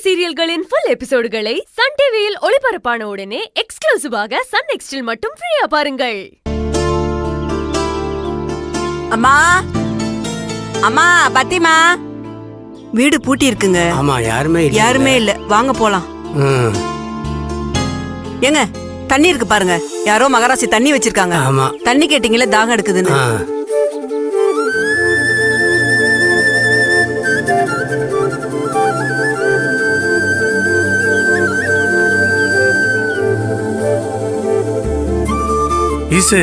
சீரியல்களின் full எபிசோடுகளை Sun டிவியில் ஒளிபரப்பான உடனே எக்ஸ்க்ளூசிவாக சன் நெக்ஸ்டில் மட்டும் ஃப்ரீயா பாருங்கள். அம்மா அம்மா பத்திமா, வீடு பூட்டி இருக்குங்க. ஆமா, யாருமே இல்ல. வாங்க போலாம். ஏங்க, தண்ணி இருக்கு பாருங்க. யாரோ மகராசி தண்ணி வச்சிருக்காங்க. ஆமா, தண்ணி கேட்டீங்களே, தாகம் எடுக்குதுன்னு. ஈசு,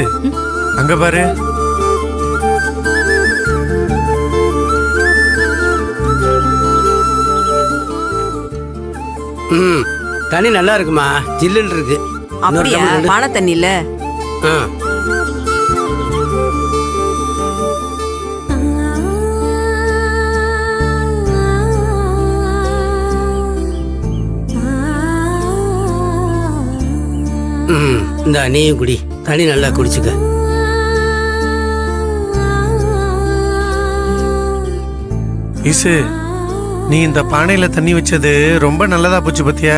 அங்க பாரு. தண்ணி நல்லா இருக்குமா, ஜில்லுன்னு இருக்கு. அப்படியா? பானை தண்ணி இல்ல. இந்த நீயும் குடி, தண்ணி நல்லா குடிச்சுக்க. ஈசு, நீ இந்த பானையில தண்ணி வச்சது ரொம்ப நல்லதா போச்சு பத்தியா.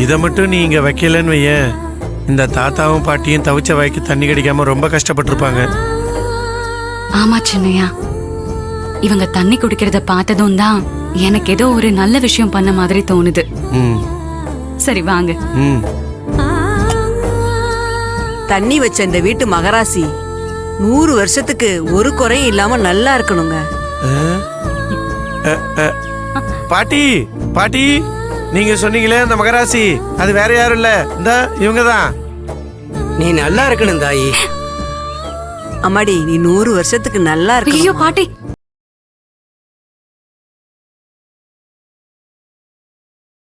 இத மட்டும் நீ இங்க வைக்கலன்னு வைய, இந்த தாத்தாவும் பாட்டியும் தவிச்ச வாய்க்கு தண்ணி கிடைக்காம ரொம்ப கஷ்டப்பட்டிருப்பாங்க. ஆமா சின்னையா, இவங்க தண்ணி குடிக்கிறத பார்த்ததும் தான் எனக்கு ஏதோ ஒரு நல்ல விஷயம் பண்ண மாதிரி தோணுது. சரி வாங்க. தண்ணி வச்ச இந்த வீட்டு மகராசி 100 வருஷத்துக்கு ஒரு குறையும் இல்லாம நல்லா இருக்கணுங்க. பாட்டி பாட்டி, நீங்க சொன்னீங்களே அந்த மகராசி, அது வேற யாரும் இல்ல, இந்த இவங்கதான். நீ நல்லா இருக்கணும் தாயி. அம்மாடி, நீ 100 வருஷத்துக்கு நல்லா ஐயோ இருக்க. பாட்டி,